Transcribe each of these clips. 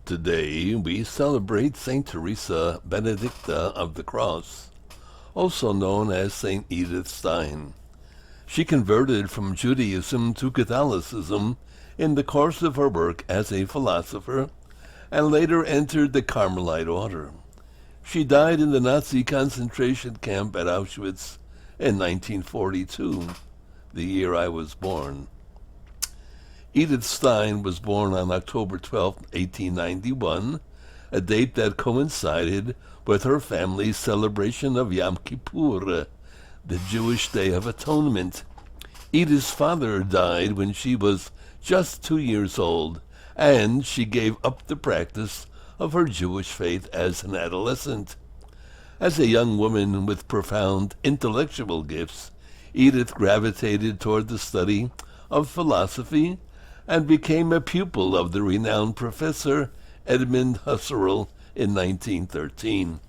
Today we celebrate Saint Teresa, Benedicta of the Cross, also known as Saint Edith Stein. She converted from Judaism to Catholicism in the course of her work as a philosopher, and later entered the Carmelite order. She died in the Nazi concentration camp at Auschwitz in 1942, the year I was born. Edith Stein was born on October 12, 1891, a date that coincided with her family's celebration of Yom Kippur, the Jewish Day of Atonement. Edith's father died when she was just 2 years old, and she gave up the practice of her Jewish faith as an adolescent. As a young woman with profound intellectual gifts, Edith gravitated toward the study of philosophy and became a pupil of the renowned professor Edmund Husserl in 1913.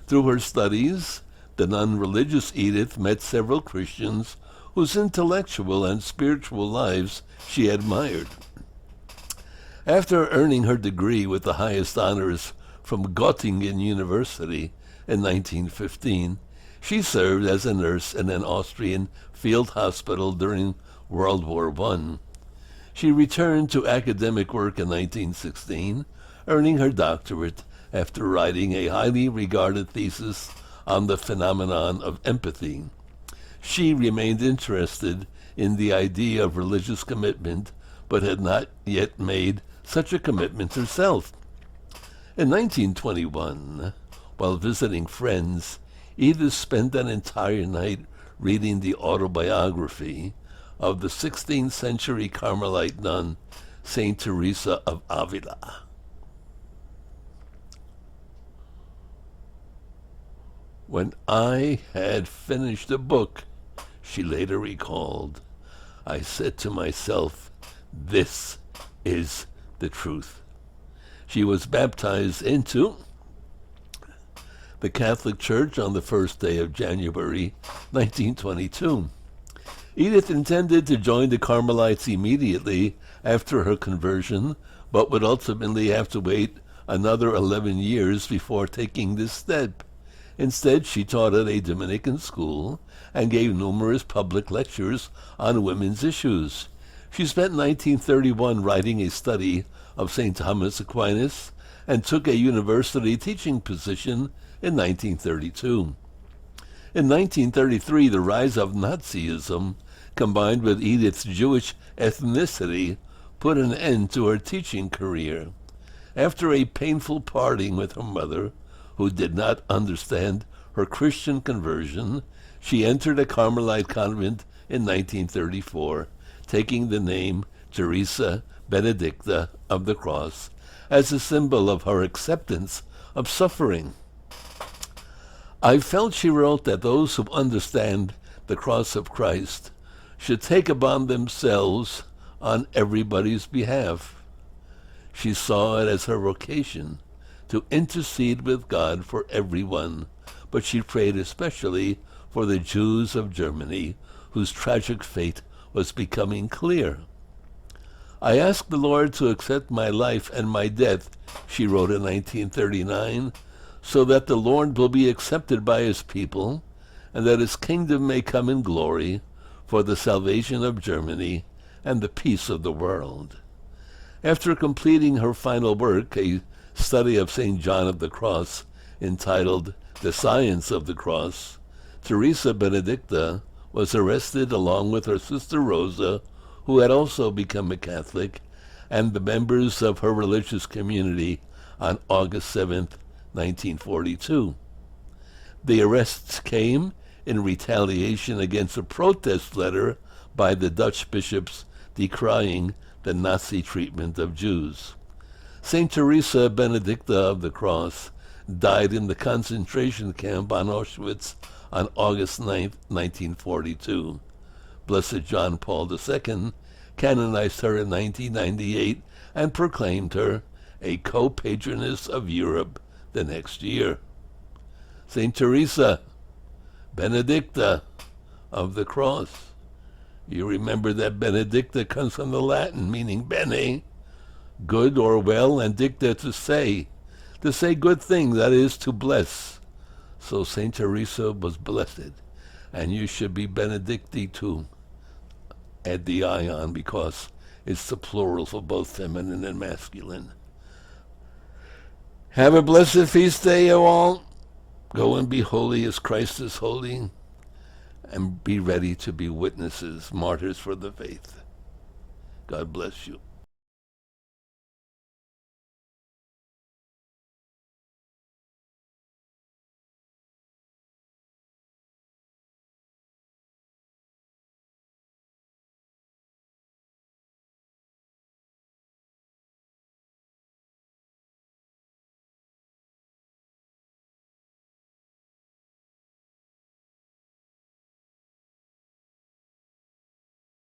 Through her studies, the non-religious Edith met several Christians whose intellectual and spiritual lives she admired. After earning her degree with the highest honors from Göttingen University in 1915, she served as a nurse in an Austrian field hospital during World War I. She returned to academic work in 1916, earning her doctorate after writing a highly regarded thesis on the phenomenon of empathy. She remained interested in the idea of religious commitment, but had not yet made such a commitment herself. In 1921, while visiting friends, Edith spent an entire night reading the autobiography of the 16th century Carmelite nun, Saint Teresa of Avila. When I had finished the book, she later recalled, I said to myself, this is the truth. She was baptized into the Catholic Church on the first day of January 1922. Edith intended to join the Carmelites immediately after her conversion, but would ultimately have to wait another 11 years before taking this step. Instead, she taught at a Dominican school and gave numerous public lectures on women's issues. She spent 1931 writing a study of St. Thomas Aquinas and took a university teaching position in 1932. In 1933, the rise of Nazism, combined with Edith's Jewish ethnicity, put an end to her teaching career. After a painful parting with her mother, who did not understand her Christian conversion, she entered a Carmelite convent in 1934, taking the name Teresa Benedicta of the Cross as a symbol of her acceptance of suffering. I felt, she wrote, that those who understand the cross of Christ should take upon themselves on everybody's behalf. She saw it as her vocation to intercede with God for everyone, but she prayed especially for the Jews of Germany, whose tragic fate was becoming clear. I asked the Lord to accept my life and my death, she wrote in 1939, so that the Lord will be accepted by his people, and that his kingdom may come in glory for the salvation of Germany and the peace of the world. After completing her final work, a study of St. John of the Cross, entitled The Science of the Cross, Teresa Benedicta was arrested along with her sister Rosa, who had also become a Catholic, and the members of her religious community on August 7, 1942. The arrests came in retaliation against a protest letter by the Dutch bishops decrying the Nazi treatment of Jews. Saint Teresa Benedicta of the Cross died in the concentration camp on Auschwitz on August 9, 1942. Blessed John Paul II canonized her in 1998 and proclaimed her a co-patroness of Europe the next year. Saint Teresa Benedicta of the Cross. You remember that Benedicta comes from the Latin meaning bene, good or well, and dicta to say good thing, that is, to bless. So Saint Teresa was blessed, and you should be Benedicti too. Add the I on because it's the plural for both feminine and masculine. Have a blessed feast day, you all. Go and be holy as Christ is holy, and be ready to be witnesses, martyrs for the faith. God bless you.